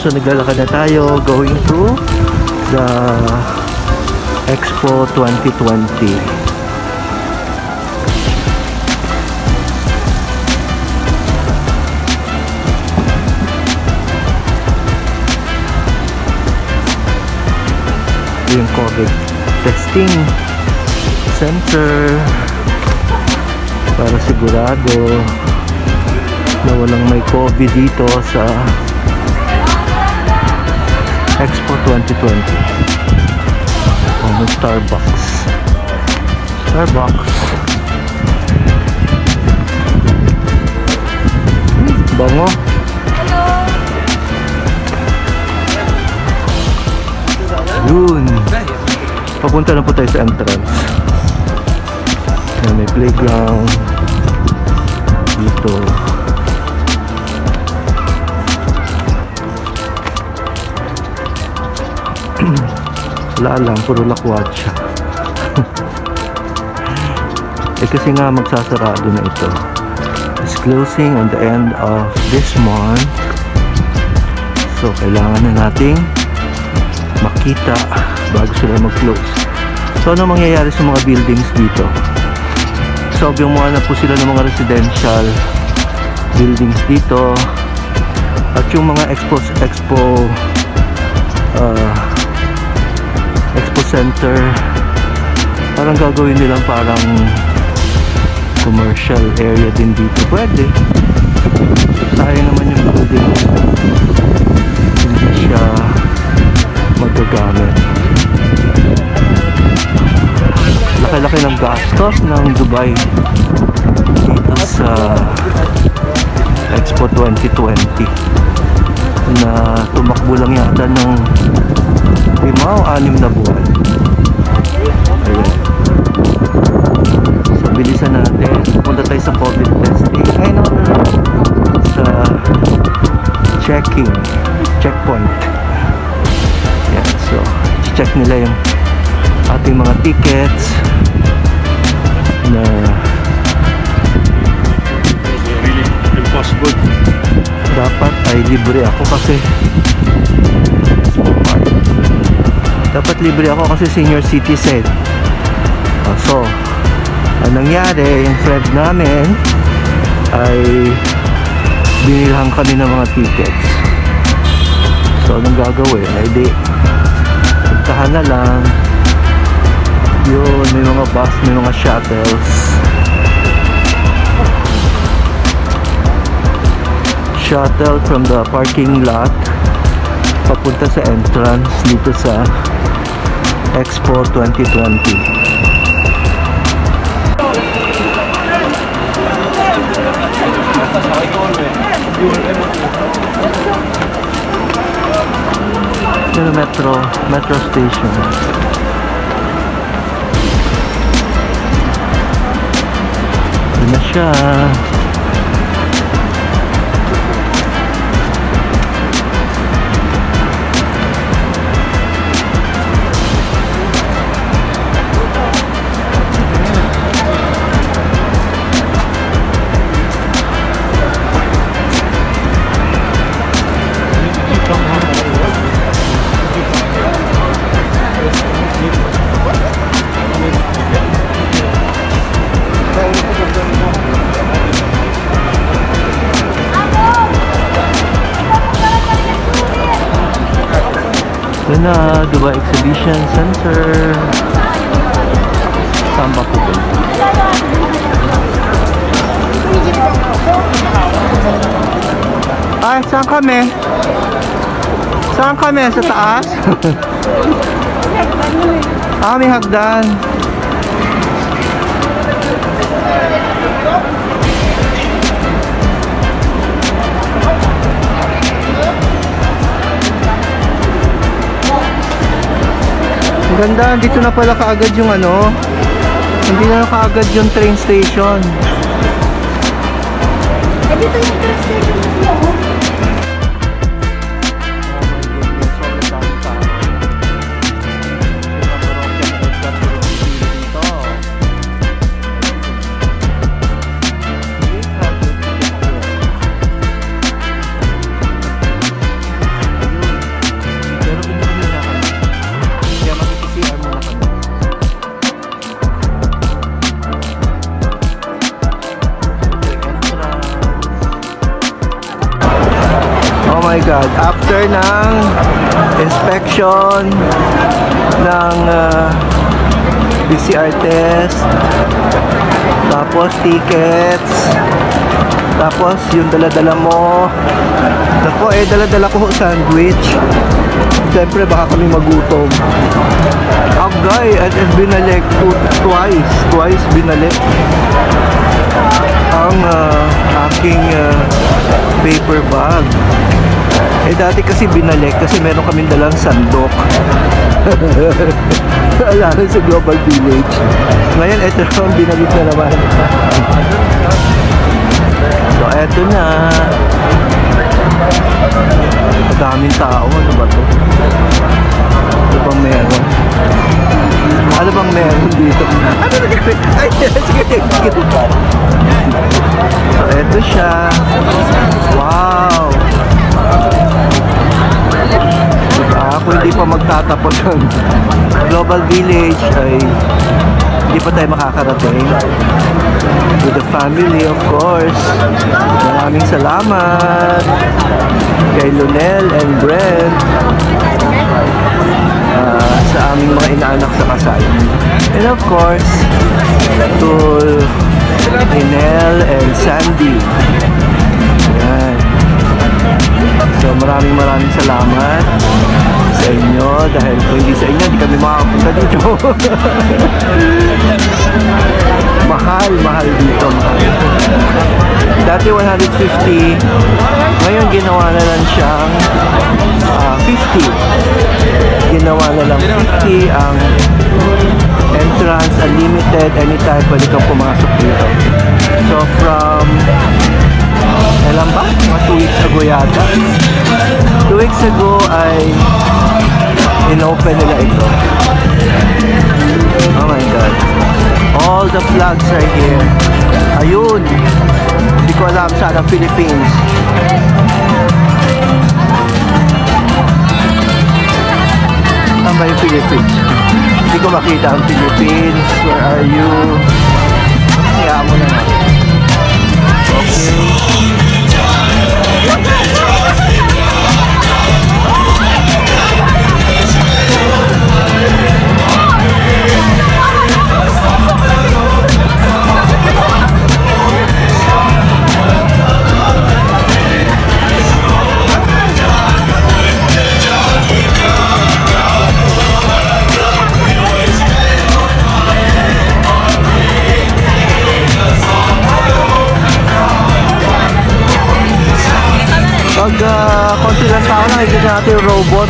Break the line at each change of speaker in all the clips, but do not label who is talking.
So naglalakad na tayo going to the Expo 2020. Yung COVID testing center para sigurado na walang may COVID dito sa Expo 2020. May Starbucks. Bango. Yun. Papunta na po tayo sa entrance. May playground dito. Wala lang, puro lakwatsa. Kasi nga magsasarado na ito. It's closing on the end of this month. So kailangan na nating makita bago sila mag-close. So ano mangyayari sa mga buildings dito? So gumawa na po sila ng mga residential buildings dito. At yung mga expo center, parang gagawin nilang parang commercial area din dito. Pwede. Sayang naman yung building, hindi siya magagamit. Laki-laki ng gastos ng Dubai dito sa Expo 2020 na tumakbo lang yata ng 5 o 6 na buwan. Ayan. So bilisan natin. Punta tayo sa COVID testing. Ay no. Sa checkpoint. Ayan. So check nila yung ating mga tickets na impossible. Dapat ay libre ako kasi senior citizen. So ang nangyari, yung friend namin ay binilhan kami ng mga tickets. So anong gagawin? Ay di puntahan na lang. Yun, may mga bus, may mga shuttles. Shuttle from the parking lot papunta sa entrance dito sa Expo 2020. Ito metro station. Ito na siya. Ito na, Dubai Exhibition Center. Saan ba po ba? Ay, saan kami? Saan kami? Sa taas? May hagdan. Ganda, dito na pala kaagad yung ano. Hindi na kaagad yung train station.
Dito yung train station.
God. After ng inspection ng PCR test, tapos tickets, tapos yung dala-dala mo. Ako dala-dala ko sandwich. Siyempre baka kami magutom. Agay, at binalik twice binalik ang aking paper bag. Dati kasi binalik kasi meron kaming dalang sandok. Alam sa Global Village. Ngayon ito ang binalik na naman. So eto na. Madaming tao. Ano ba to? Ano bang meron? Ano bang meron dito? Ano na gagawin? Ay, sige. So eto siya. Wow! Ako hindi pa magtatapos ang Global Village ay hindi pa tayo makakarating. With the family, of course. Maraming salamat kay Lunel and Brent sa aming mga inaanak sa kasal. And of course, to Inel and Sandy. Ayan. So maraming salamat sa inyo dahil kung hindi sa inyo, hindi kami makakapunta dito. mahal dito. Dati 150, ngayon ginawa na lang siyang 50. Ginawa na lang 50 ang entrance, unlimited, anytime pwede kang pumasok dito. So from alam ba? Mga 2 weeks ago yata. 2 weeks ago ay in-open nila ito. Oh my God. All the flags are here. Ayun. Hindi ko alam saan ang Philippines. Saan ba yung Philippines? Hindi ko makita ang Philippines. Where are you? Kaya mo na nga. Okay. Konti lang tao na, nakikita natin yung robot.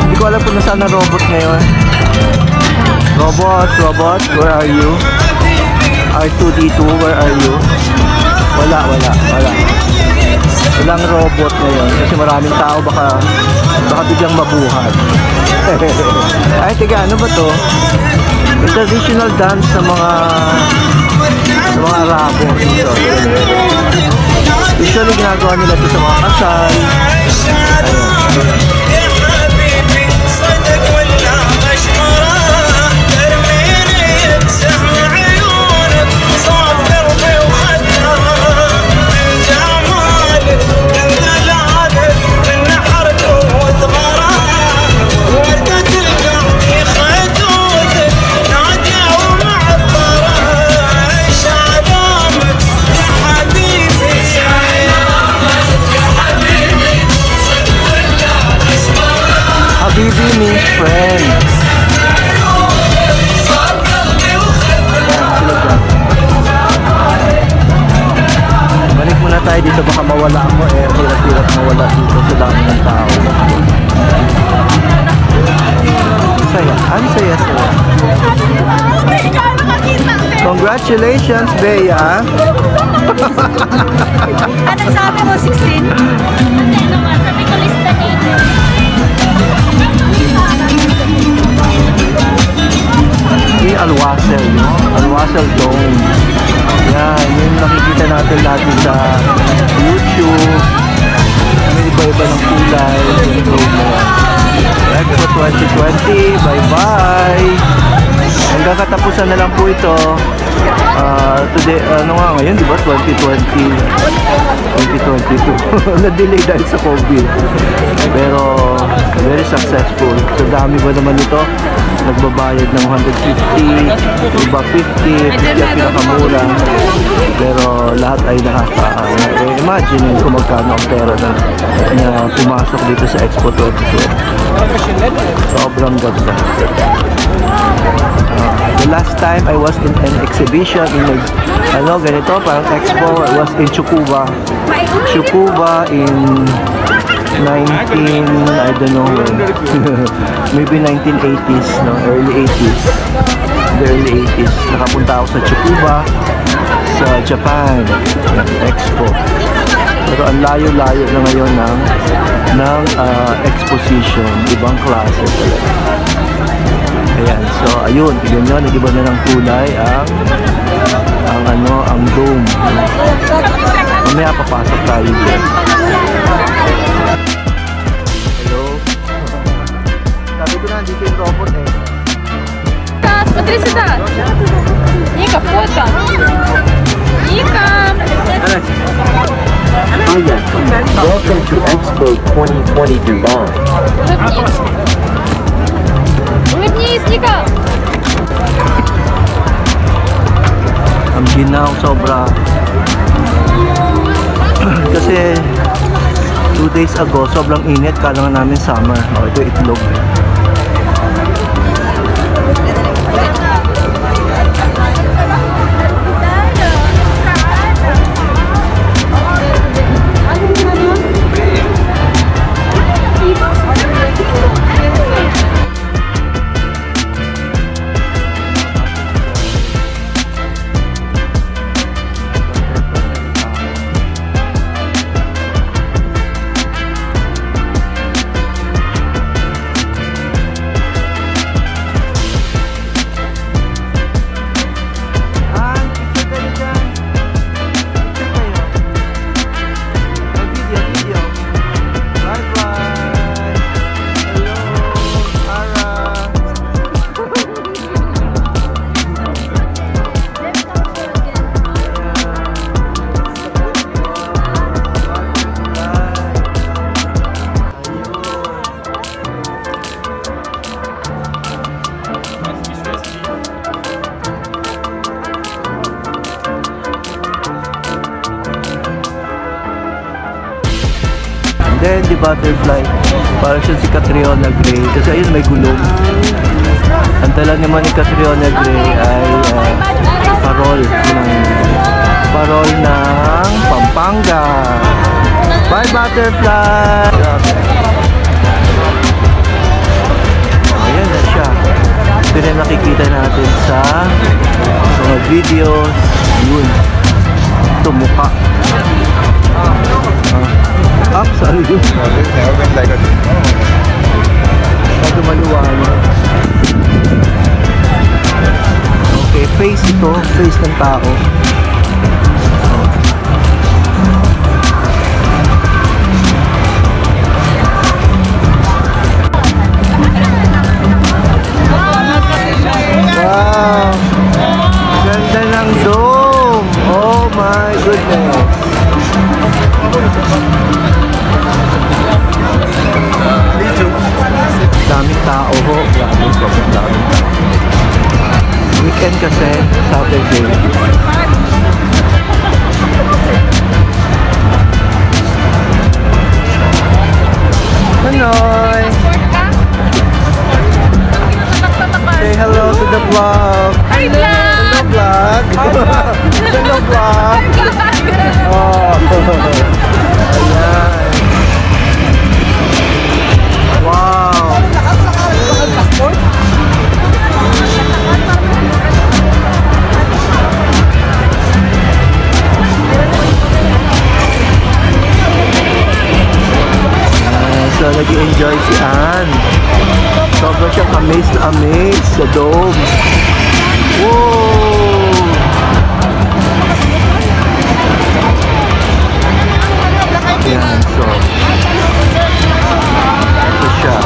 Hindi ko alam kung nasaan na robot ngayon. Robot, where are you? R2-D2, where are you? Wala. Walang robot ngayon kasi maraming tao, baka biglang mabuhat. Ay, tiga, ano ba to? Yung traditional dance ng mga Arabo. Usually ginagawa nila ito sa mga kasal. Habibi means friend. Balik muna tayo dito, baka mawala ako hirap mawala dito sa dami ng tao. Saya. Congratulations, Bea.
Ano sabi mo, 16? Sabi ko lista dito.
Yung Alwasel, no? Alwasel Dome. Yan, yung nakikita natin lagi sa YouTube. May iba-iba ng kulay. Yung dome mo. Expo 2020. Bye-bye! Hanggang katapusan na lang po ito. Today, ano nga ngayon, di ba? 2020. 2022. Na-delay dahil sa COVID. Pero very successful. So dami ba naman ito? Nagbabayad ng 150, iba 50 ang pinakamura. Pero lahat ay imagine kung magkano ang pera na pumasok dito sa Expo 2020. Sobrang ganda. The last time I was in an exhibition in ganito, parang expo, I was in Tsukuba in I don't know maybe 1980s, no? Early 80s. Nakapunta ako sa Tsukuba sa Japan, expo. Pero ang layo-layo na ngayon ng exposition, ibang klase talaga. Ayan, so ayun, tignan nyo, nag-iba na ng kulay ang dome. Mamaya papasok tayo dyan. Hello? Sabi ko na, dito yung robot eh.
Смотри сюда. Ника, фото. Ника.
Welcome to Expo 2020 Dubai.
Улыбнись, Ника.
Ang ginaw sobra. Kasi 2 days ago sobrang init, kala nga namin summer. Ito itlog. Then the butterfly, parang siya si Catriona Gray, kasi ayun may gulong. Ang tala naman ni Catriona Gray ay parol ng Pampanga. Bye butterfly! Ayan na siya. Ito na nakikita natin sa mga videos. Yun. Ito mukha. Up, sorry. Bago maluwanag. Okay, face ito. Face ng tao. Wow! Ganda ng dome! Oh my goodness! Daming tao ho. Grabe, sobrang daming tao. Weekend kasi, Saturday. Manoy! Say hello to the vlog.
Hi, vlog!
Hello vlog! Hello vlog! Oh, ayan. Wow! So, nag-enjoy si Anne. Sobrang siyang amazed na amazed sa dome. Wow! Yan, so. Ito siya.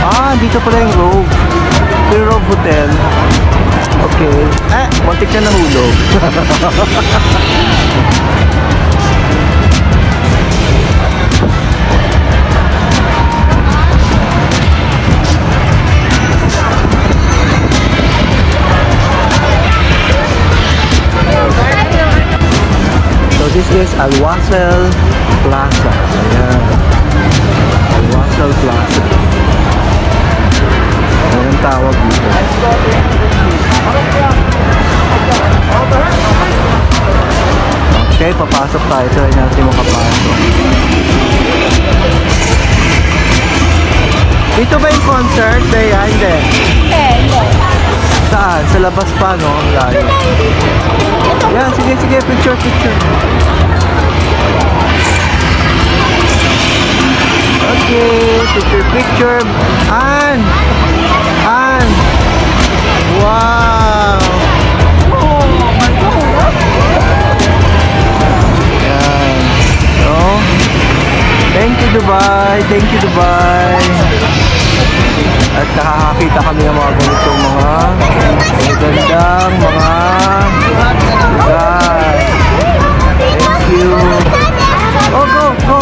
Ah, dito pala yung Rogue. Yung Rogue Hotel. Okay. Muntik na nahulog. So this is Al-Wasl Plaza. Ayan. Al-Wasl Plaza. Ayan ang tawag dito. Okay, papasok tayo. Try natin makapasok. Dito ba yung concert? Bea, hindi. Saan? Sa labas pa, no? Ang layo. Yan, sige, sige. Picture, picture. Okay, picture, picture. Ann! Ann! Wow! Yan. So, thank you, Dubai. Thank you, Dubai. At nakakakita kami ng mga ganitong mga magandang mga lugar. Thank you. Oh, go, go,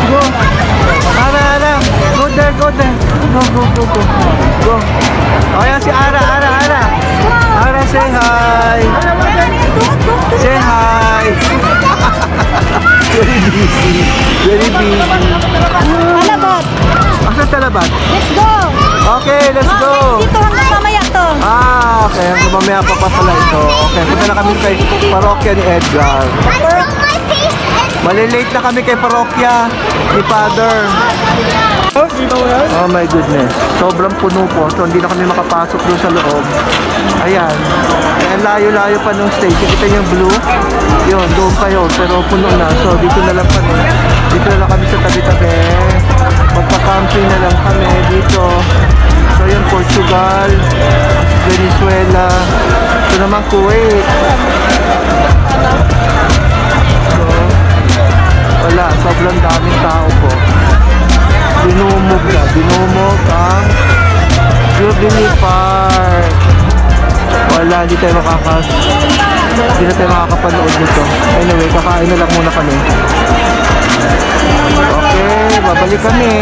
go. Ara. Go there, go there. Go, go, go, go. Go. Oh, yan si Ara. Ara, say hi. Say hi. Very busy. Very busy.
Talabat.
Asan talabat?
Let's go.
Okay, let's go.
Dito hanggang mamaya to.
Okay. Hanggang mamaya pa pala ito. Okay, punta na kami kay parokya ni Edgar. Malilate na kami kay parokya ni Father. Oh my goodness. Sobrang puno po. So hindi na kami makapasok doon sa loob. Ayan. Ayan, layo-layo pa nung stage. Kita niyo yung blue? Yun, doon pa yun. Pero puno na. So dito na lang kami. Dito na lang kami sa tabi-tabi. Magpa-camping na lang kami dito. So yun, Portugal, Venezuela. Ito naman Kuwait. So, wala. Sobrang daming tao po. Dinumog ang Jubilee Park. Wala, hindi na tayo makakapanood nito. Anyway, kakain na lang muna kami. Okay, babalik kami.